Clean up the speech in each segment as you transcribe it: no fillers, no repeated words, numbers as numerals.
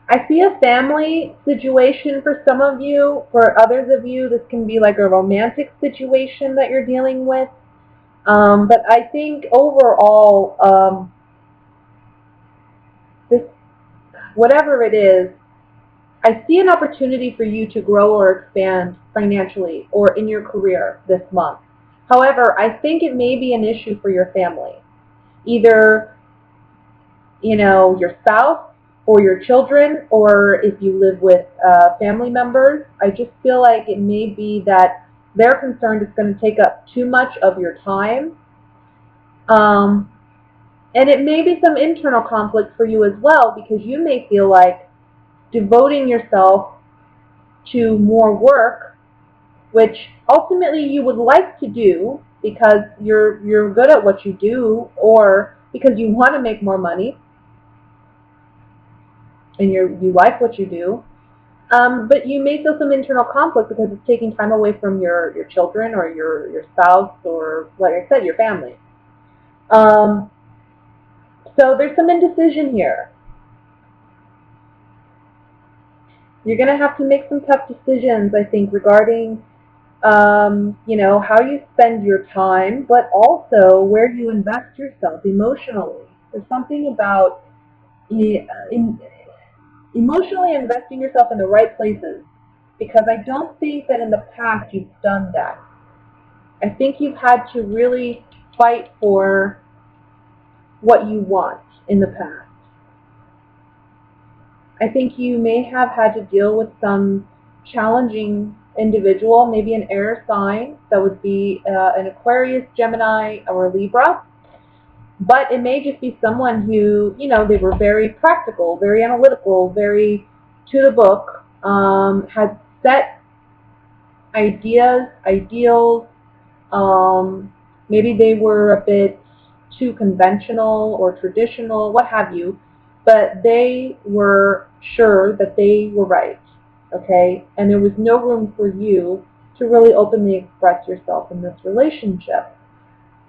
I see a family situation for some of you. For others of you, this can be like a romantic situation that you're dealing with. But I think overall, this, whatever it is, I see an opportunity for you to grow or expand financially or in your career this month. However, I think it may be an issue for your family. Either, your spouse or your children, or if you live with family members. I just feel like it may be that they're concerned it's going to take up too much of your time. Um, and it may be some internal conflict for you as well, because you may feel like devoting yourself to more work, which ultimately you would like to do because you're good at what you do, or because you want to make more money and you like what you do. But you may feel some internal conflict because it's taking time away from your children or your spouse, or, like I said, your family. So there's some indecision here. You're going to have to make some tough decisions, I think, regarding how you spend your time, but also where you invest yourself emotionally. There's something about emotionally investing yourself in the right places, because I don't think that in the past you've done that. I think you've had to really fight for what you want in the past. I think you may have had to deal with some challenging individual, maybe an air sign, that would be an Aquarius, Gemini, or a Libra. But it may just be someone who, they were very practical, very analytical, very to the book, had set ideas, ideals. Maybe they were a bit too conventional or traditional, what have you, but they were sure that they were right, okay? And there was no room for you to really openly express yourself in this relationship.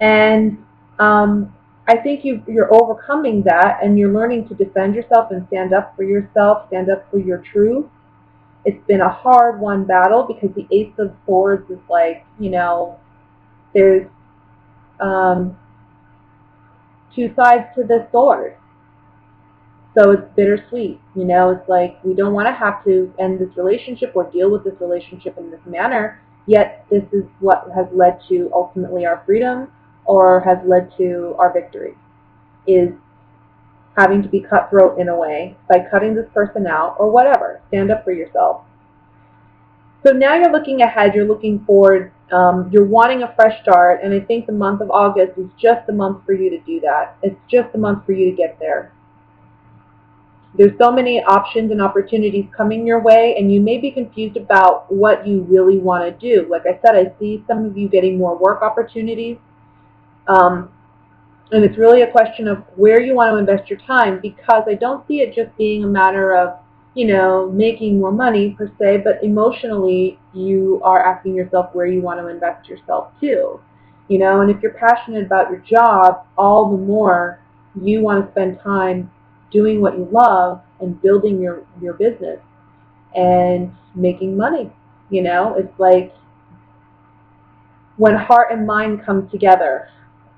And I think you're overcoming that, and you're learning to defend yourself and stand up for yourself, stand up for your truth. It's been a hard-won battle, because the Ace of Swords is like, there's two sides to this sword. So it's bittersweet. It's like we don't want to have to end this relationship or deal with this relationship in this manner, yet this is what has led to ultimately our freedom, or has led to our victory, is having to be cutthroat in a way by cutting this person out or whatever. Stand up for yourself. So now you're looking ahead, you're looking forward, you're wanting a fresh start, and I think the month of August is just the month for you to do that. It's just the month for you to get there. There's so many options and opportunities coming your way, and you may be confused about what you really want to do. Like I said, I see some of you getting more work opportunities, and it's really a question of where you want to invest your time, because I don't see it just being a matter of making more money per se, but emotionally you are asking yourself where you want to invest yourself too. And if you're passionate about your job, all the more you want to spend time doing what you love and building your business and making money. It's like when heart and mind come together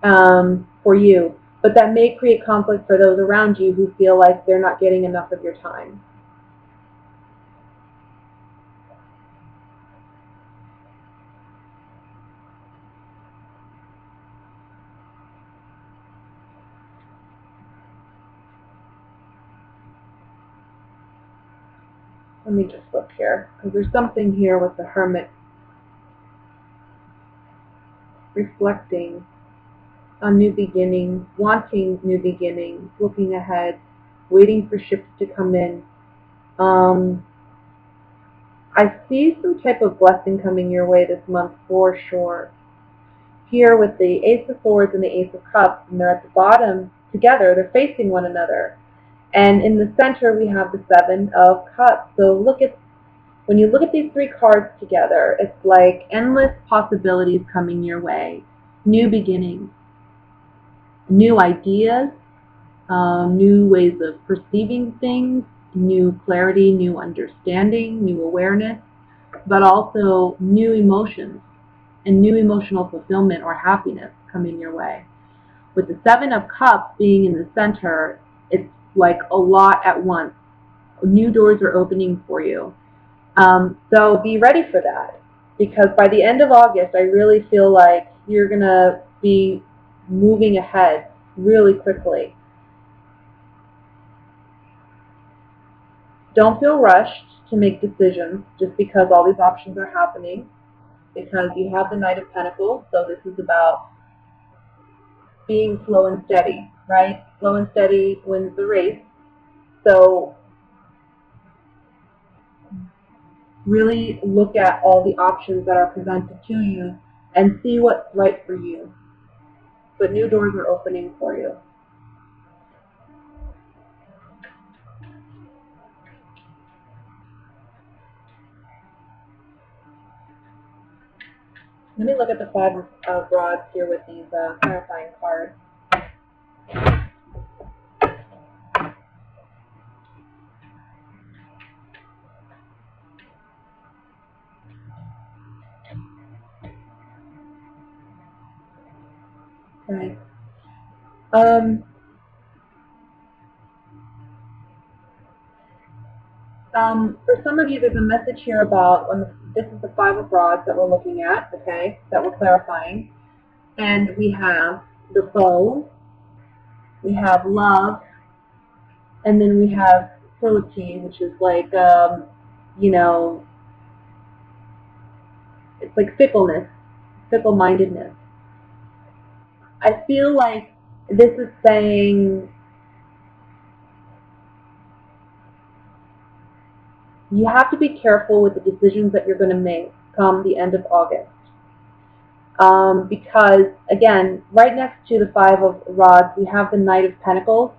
for you, but that may create conflict for those around you who feel like they're not getting enough of your time. Let me just look here, because there's something here with the Hermit reflecting on new beginnings, wanting new beginnings, looking ahead, waiting for ships to come in. I see some type of blessing coming your way this month for sure. Here with the Ace of Swords and the Ace of Cups, and they're at the bottom together, they're facing one another. And in the center we have the Seven of Cups. So when you look at these three cards together, it's like endless possibilities coming your way. New beginnings, new ideas, new ways of perceiving things, new clarity, new understanding, new awareness, but also new emotions and new emotional fulfillment or happiness coming your way. With the Seven of Cups being in the center, it's like a lot at once. New doors are opening for you. So be ready for that, because by the end of August, I really feel like you're going to be moving ahead really quickly. Don't feel rushed to make decisions just because all these options are happening, because you have the Knight of Pentacles, so this is about being slow and steady, right? Slow and steady wins the race. So really look at all the options that are presented to you and see what's right for you. But new doors are opening for you. Let me look at the Five of Rods here with these clarifying cards. Okay. For some of you, there's a message here about, this is the Five of Rods that we're looking at, okay, that we're clarifying. And we have the Foe, we have love, and then we have fertility, which is like, you know, it's like fickleness, fickle-mindedness. I feel like this is saying you have to be careful with the decisions that you're going to make come the end of August. Because, again, right next to the Five of Rods, we have the Knight of Pentacles.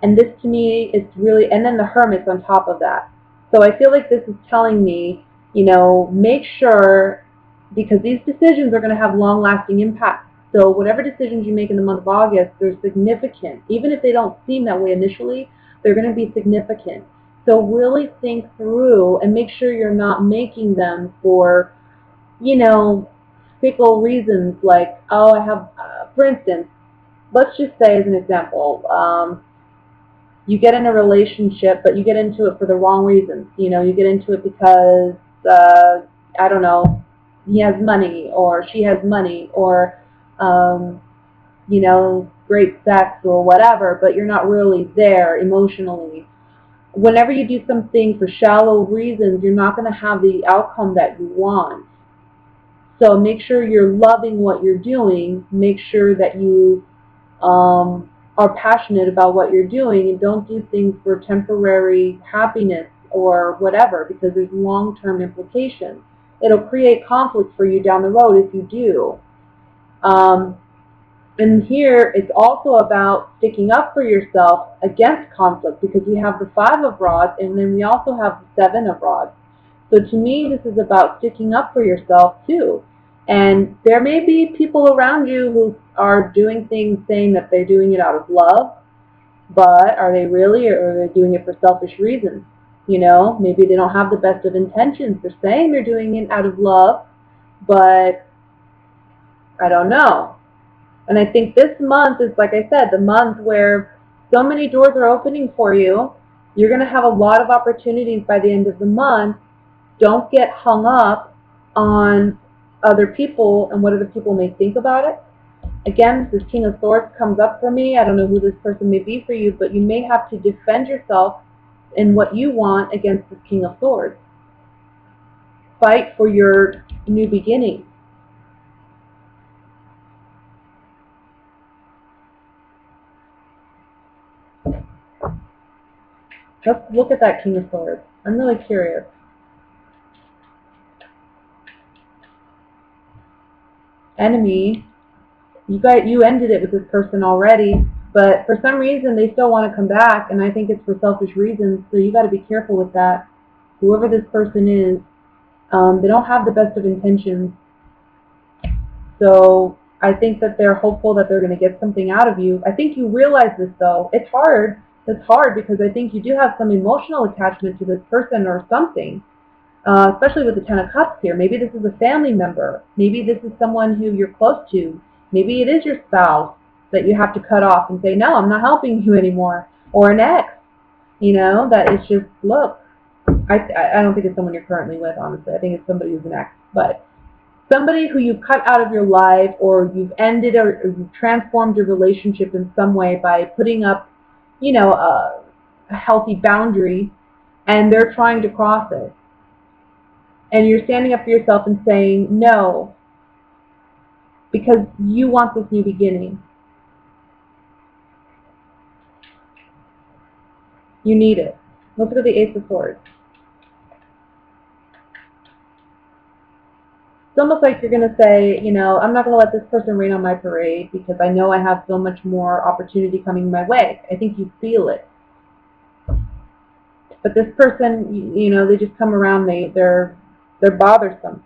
And this, to me, is really, and then the Hermit's on top of that. So I feel like this is telling me, you know, make sure, because these decisions are going to have long-lasting impacts. So whatever decisions you make in the month of August, they're significant. Even if they don't seem that way initially, they're going to be significant. So really think through and make sure you're not making them for, you know, fickle reasons like, oh, I have, for instance, let's just say as an example, you get in a relationship, but you get into it for the wrong reasons. You know, you get into it because, I don't know, he has money or she has money or, you know, great sex or whatever, but you're not really there emotionally. Whenever you do something for shallow reasons, you're not going to have the outcome that you want. So make sure you're loving what you're doing. Make sure that you are passionate about what you're doing, and don't do things for temporary happiness or whatever, because there's long-term implications. It'll create conflict for you down the road if you do. And here it's also about sticking up for yourself against conflict, because we have the Five of Rods and then we also have the Seven of Rods. So to me, this is about sticking up for yourself too. And there may be people around you who are doing things saying that they're doing it out of love, but are they really, or are they doing it for selfish reasons? You know, maybe they don't have the best of intentions. They're saying they're doing it out of love, but I don't know. And I think this month is, like I said, the month where so many doors are opening for you. You're going to have a lot of opportunities by the end of the month. Don't get hung up on other people and what other people may think about it. Again, this King of Swords comes up for me. I don't know who this person may be for you, but you may have to defend yourself in what you want against this King of Swords. Fight for your new beginning. Let's look at that King of Swords. I'm really curious. Enemy. You ended it with this person already, but for some reason they still want to come back, and I think it's for selfish reasons, so you got to be careful with that. Whoever this person is, they don't have the best of intentions. So I think that they're hopeful that they're going to get something out of you. I think you realize this, though. It's hard. It's hard because I think you do have some emotional attachment to this person or something, especially with the Ten of Cups here. Maybe this is a family member. Maybe this is someone who you're close to. Maybe it is your spouse that you have to cut off and say, no, I'm not helping you anymore. Or an ex, that is just, look, I don't think it's someone you're currently with, honestly. I think it's somebody who's an ex. But somebody who you've cut out of your life, or you've ended, or you've transformed your relationship in some way by putting up, a healthy boundary, and they're trying to cross it. And you're standing up for yourself and saying no, because you want this new beginning. You need it. Let's look at the Ace of Swords. It's almost like you're going to say, I'm not going to let this person rain on my parade because I know I have so much more opportunity coming my way. I think you feel it. But this person, they just come around, they're bothersome.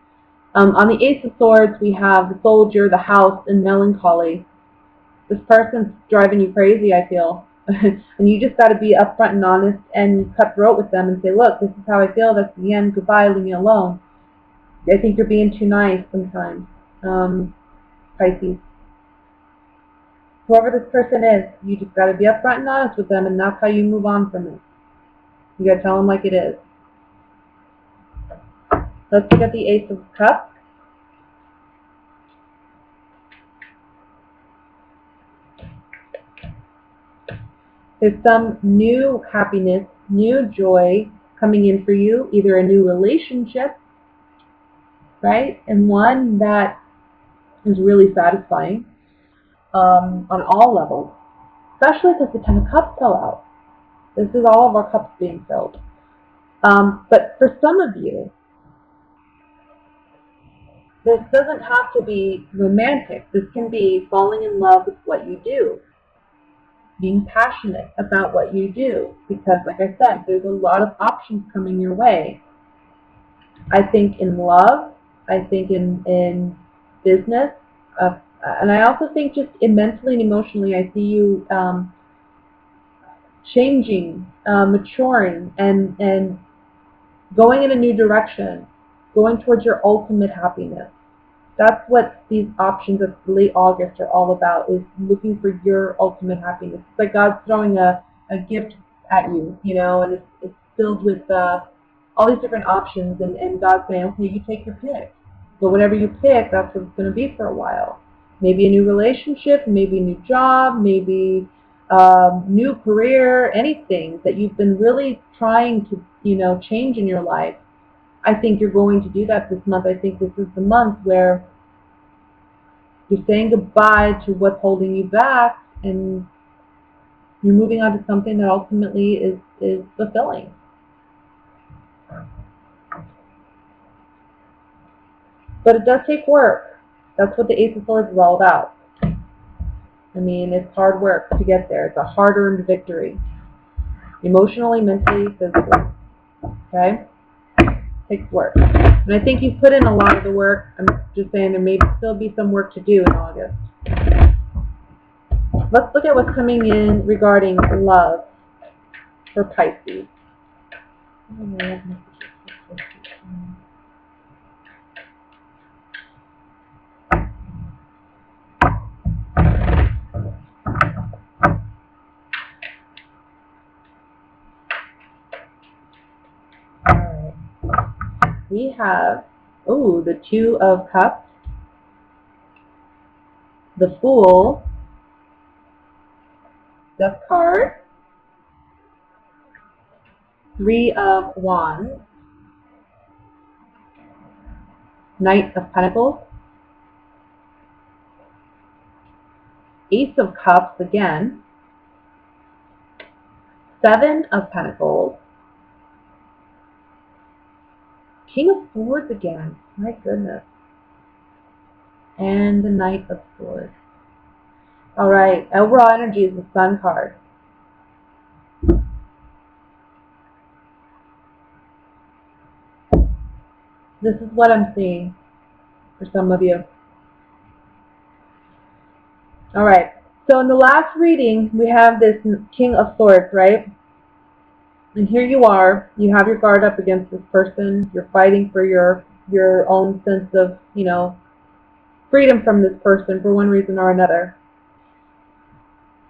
On the Ace of Swords, we have the Soldier, the House, and Melancholy. This person's driving you crazy, I feel. And you just got to be upfront and honest and cutthroat with them and say, look, this is how I feel, that's the end, goodbye, leave me alone. I think you're being too nice sometimes, Pisces. Whoever this person is, you just got to be upfront and honest with them, and that's how you move on from it. You got to tell them like it is. Let's look at the Ace of Cups. There's some new happiness, new joy coming in for you, either a new relationship, right? And one that is really satisfying on all levels, especially because the Ten of Cups fell out. This is all of our cups being filled. But for some of you, this doesn't have to be romantic. This can be falling in love with what you do, being passionate about what you do, because like I said, there's a lot of options coming your way. I think in love, I think in business, and I also think just mentally and emotionally, I see you changing, maturing, and going in a new direction, going towards your ultimate happiness. That's what these options of late August are all about, is looking for your ultimate happiness. It's like God's throwing a gift at you, and it's filled with all these different options, and God's saying, okay, you take your pick. But whatever you pick, that's what it's going to be for a while. Maybe a new relationship, maybe a new job, maybe new career, anything that you've been really trying to, change in your life. I think you're going to do that this month. I think this is the month where you're saying goodbye to what's holding you back, and you're moving on to something that ultimately is fulfilling. But it does take work. That's what the Ace of Swords is all about. I mean, it's hard work to get there. It's a hard-earned victory. Emotionally, mentally, physically. Okay? It takes work. And I think you've put in a lot of the work. I'm just saying there may still be some work to do in August. Let's look at what's coming in regarding love for Pisces. Alright. We have, the Two of Cups, the Fool, the card, Three of Wands, Knight of Pentacles, Ace of Cups again, Seven of Pentacles, King of Swords again, my goodness, and the Knight of Swords. Alright, overall energy is the Sun card. This is what I'm seeing for some of you. All right. So in the last reading, we have this King of Swords, right? And here you are. You have your guard up against this person. You're fighting for your own sense of, freedom from this person for one reason or another.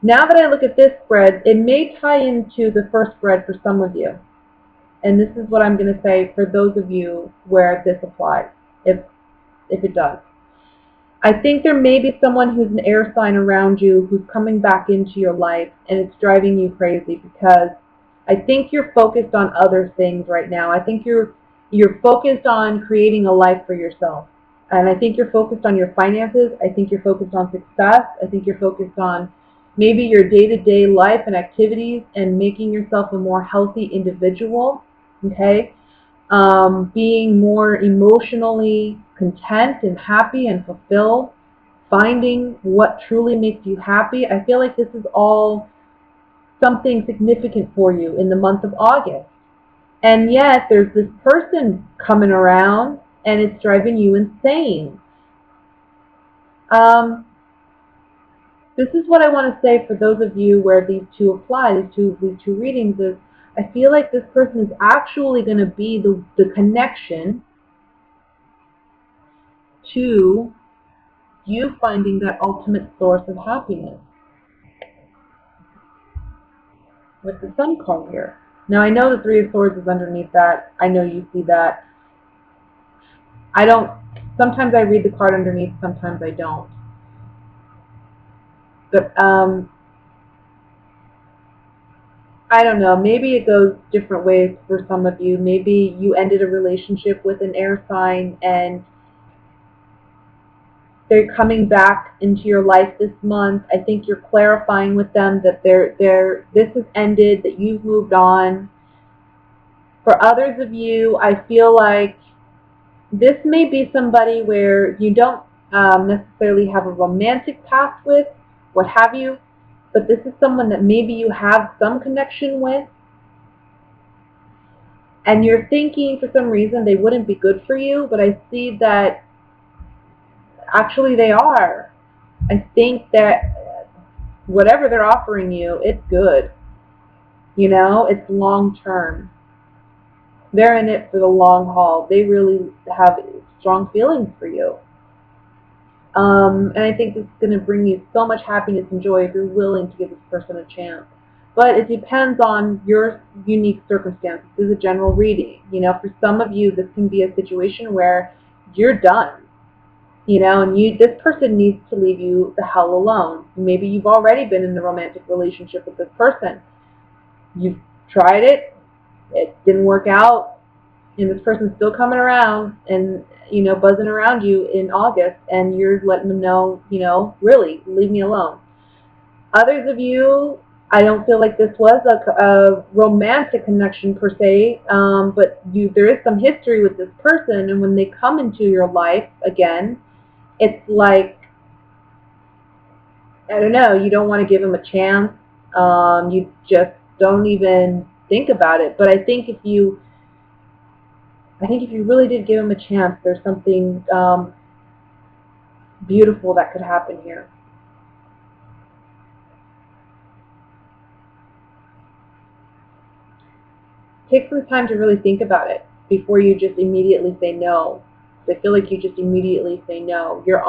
Now that I look at this spread, it may tie into the first spread for some of you. And this is what I'm going to say for those of you where this applies, if it does. I think there may be someone who's an air sign around you who's coming back into your life, and it's driving you crazy because I think you're focused on other things right now. I think you're focused on creating a life for yourself. And I think you're focused on your finances. I think you're focused on success. I think you're focused on maybe your day-to-day life and activities and making yourself a more healthy individual, okay? Being more emotionally content and happy and fulfilled, finding what truly makes you happy. I feel like this is all something significant for you in the month of August. And yet there's this person coming around and it's driving you insane. This is what I want to say for those of you where these two apply, these two readings, is I feel like this person is actually going to be the connection to you finding that ultimate source of happiness. With the Sun card here. Now I know the Three of Swords is underneath that. I know you see that. Sometimes I read the card underneath, sometimes I don't. But I don't know, maybe it goes different ways for some of you. Maybe you ended a relationship with an air sign and they're coming back into your life this month. I think you're clarifying with them that this has ended, that you've moved on. For others of you, I feel like this may be somebody where you don't necessarily have a romantic past with, what have you, but this is someone that maybe you have some connection with, and you're thinking for some reason they wouldn't be good for you, but I see that actually they are. I think that whatever they're offering you, it's good. It's long term. They're in it for the long haul. They really have strong feelings for you. And I think this is going to bring you so much happiness and joy if you're willing to give this person a chance. But it depends on your unique circumstances. This is a general reading. For some of you, this can be a situation where you're done. And this person needs to leave you the hell alone. Maybe you've already been in a romantic relationship with this person. You've tried it. It didn't work out. And this person's still coming around and, buzzing around you in August, and you're letting them know, really, leave me alone. Others of you, I don't feel like this was a romantic connection per se, but there is some history with this person, and when they come into your life again, it's like, I don't know, you don't want to give them a chance. You just don't even think about it. But I think if you really did give them a chance, there's something beautiful that could happen here. Take some time to really think about it before you just immediately say no. I feel like you just immediately say no. You're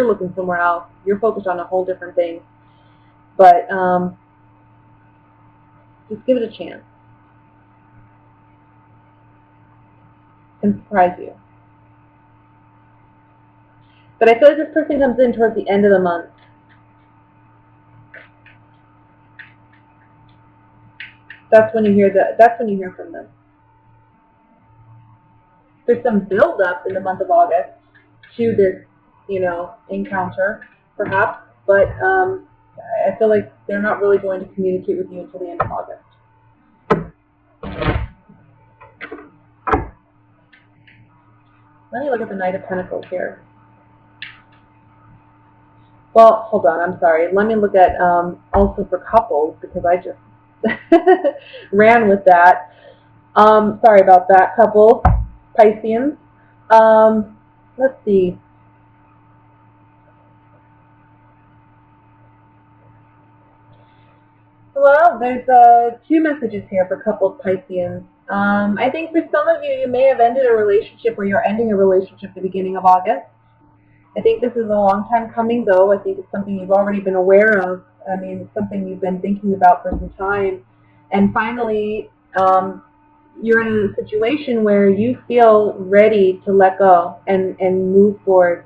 looking somewhere else. You're focused on a whole different thing. But just give it a chance. It can surprise you. But I feel like this person comes in towards the end of the month. That's when you hear from them. There's some build up in the month of August to this, encounter, perhaps, but I feel like they're not really going to communicate with you until the end of August. Let me look at the Knight of Pentacles here. Well, hold on, I'm sorry. Let me look at also for couples, because I just ran with that. Sorry about that, couples, Pisceans. Let's see. Well, there's two messages here for couples Pisceans. I think for some of you, you may have ended a relationship or you're ending a relationship at the beginning of August. I think this is a long time coming, though. I think it's something you've already been aware of. I mean, it's something you've been thinking about for some time. And finally, you're in a situation where you feel ready to let go and move forward.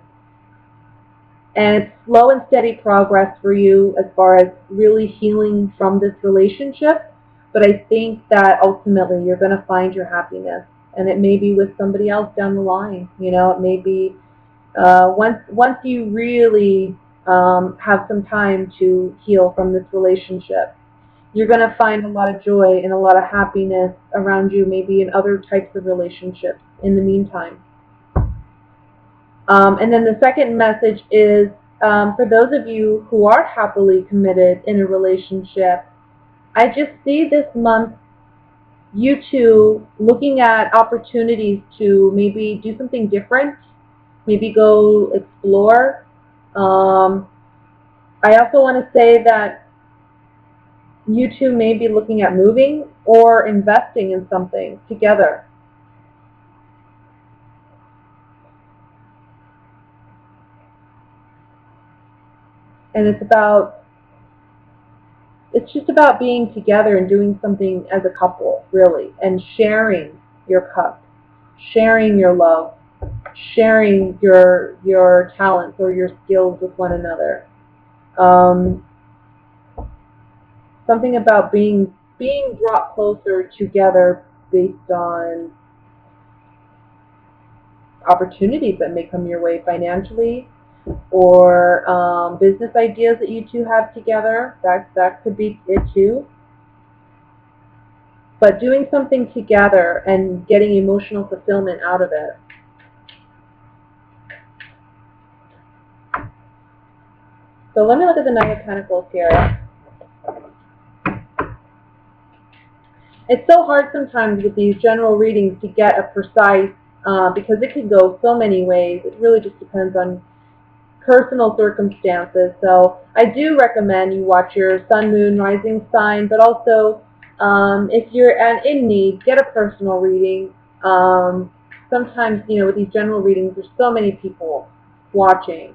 And it's slow and steady progress for you as far as really healing from this relationship. But I think that ultimately you're going to find your happiness. And it may be with somebody else down the line. You know, it may be once you really have some time to heal from this relationship. You're going to find a lot of joy and a lot of happiness around you, maybe in other types of relationships in the meantime. And then the second message is for those of you who are happily committed in a relationship, I just see this month you two looking at opportunities to maybe do something different, maybe go explore. I also want to say that you two may be looking at moving or investing in something together. And it's just about being together and doing something as a couple, really, and sharing your cup, sharing your love, sharing your talents or your skills with one another. Something about being brought closer together based on opportunities that may come your way financially, or business ideas that you two have together. That could be it too. But doing something together and getting emotional fulfillment out of it. So let me look at the Knight of Pentacles here. It's so hard sometimes with these general readings to get a precise, because it can go so many ways. It really just depends on personal circumstances. So I do recommend you watch your sun, moon, rising sign, but also if you're in need, get a personal reading. Sometimes, with these general readings, there's so many people watching.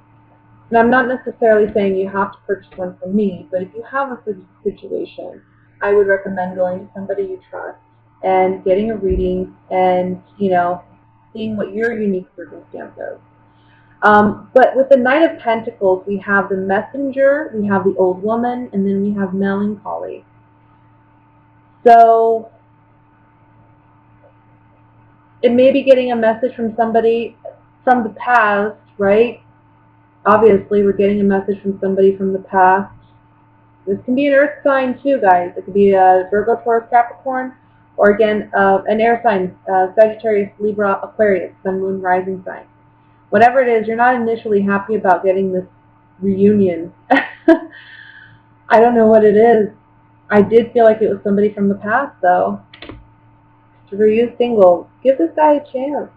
And I'm not necessarily saying you have to purchase one from me, but if you have a situation, I would recommend going to somebody you trust and getting a reading and, seeing what your unique circumstance is. But with the Knight of Pentacles, we have the Messenger, we have the Old Woman, and then we have Melancholy. So it may be getting a message from somebody from the past, right? Obviously, we're getting a message from somebody from the past. This can be an earth sign too, guys. It could be a Virgo, Taurus, Capricorn, or again, an air sign, Sagittarius, Libra, Aquarius, Sun, Moon, Rising sign. Whatever it is, you're not initially happy about getting this reunion. I don't know what it is. I did feel like it was somebody from the past, though. For you singles, give this guy a chance.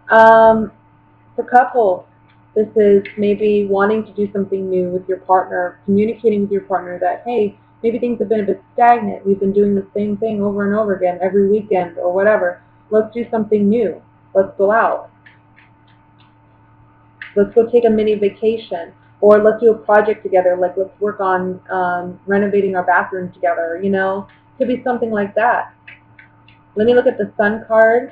For couples, this is maybe wanting to do something new with your partner, communicating with your partner that, hey, maybe things have been a bit stagnant. We've been doing the same thing over and over again every weekend or whatever. Let's do something new. Let's go out. Let's go take a mini vacation. Or let's do a project together, like let's work on renovating our bathroom together, Could be something like that. Let me look at the Sun card.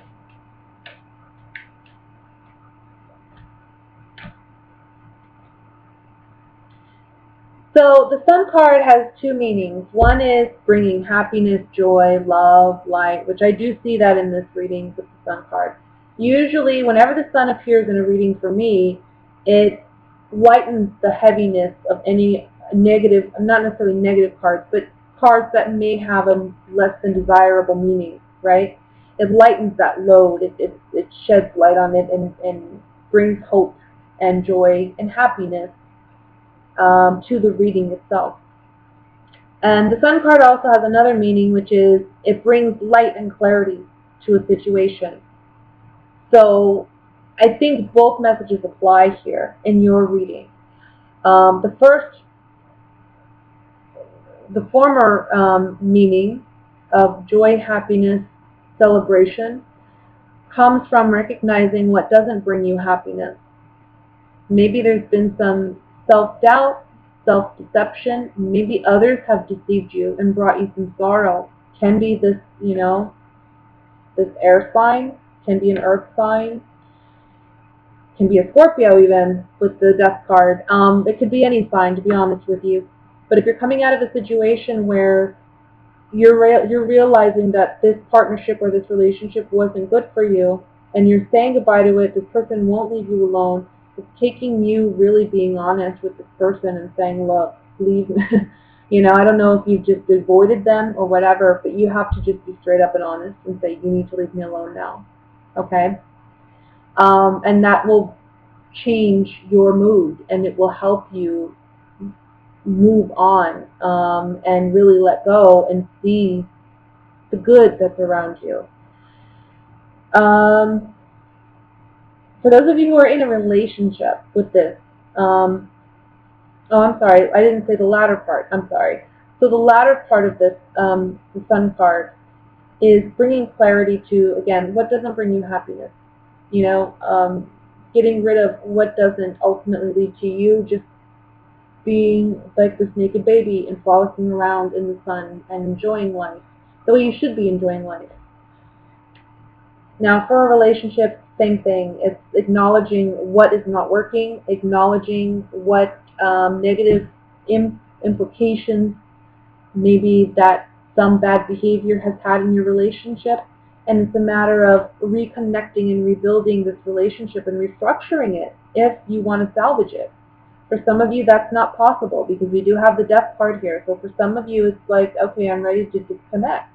So the Sun card has two meanings. One is bringing happiness, joy, love, light, which I do see that in this reading with the Sun card. Usually, whenever the Sun appears in a reading for me, it lightens the heaviness of any negative, not necessarily negative cards, but cards that may have a less than desirable meaning, right? It lightens that load. It sheds light on it and brings hope and joy and happiness to the reading itself. And the Sun card also has another meaning, which is it brings light and clarity to a situation. So I think both messages apply here in your reading. The first the former meaning of joy, happiness, celebration comes from recognizing what doesn't bring you happiness. Maybe there's been some self-doubt, self-deception. Maybe others have deceived you and brought you some sorrow. Can be this, this air sign, can be an earth sign, can be a Scorpio even with the death card. It could be any sign, to be honest with you. But if you're coming out of a situation where you're realizing that this partnership or this relationship wasn't good for you, and you're saying goodbye to it, this person won't leave you alone. It's taking you really being honest with this person and saying, look, leave me. I don't know if you've just avoided them or whatever, but you have to just be straight up and honest and say, you need to leave me alone now. Okay? And that will change your mood, and it will help you move on and really let go and see the good that's around you. For those of you who are in a relationship with this, oh, I'm sorry, I didn't say the latter part. I'm sorry. So the latter part of this, the Sun card, is bringing clarity to, again, what doesn't bring you happiness. Getting rid of what doesn't ultimately lead to you just being like this naked baby and frolicking around in the sun and enjoying life the way you should be enjoying life. Now, for a relationship, same thing. It's acknowledging what is not working, acknowledging what negative implications maybe that some bad behavior has had in your relationship, and it's a matter of reconnecting and rebuilding this relationship and restructuring it if you want to salvage it. For some of you, that's not possible because we do have the death card here. So for some of you, it's like, okay, I'm ready to disconnect.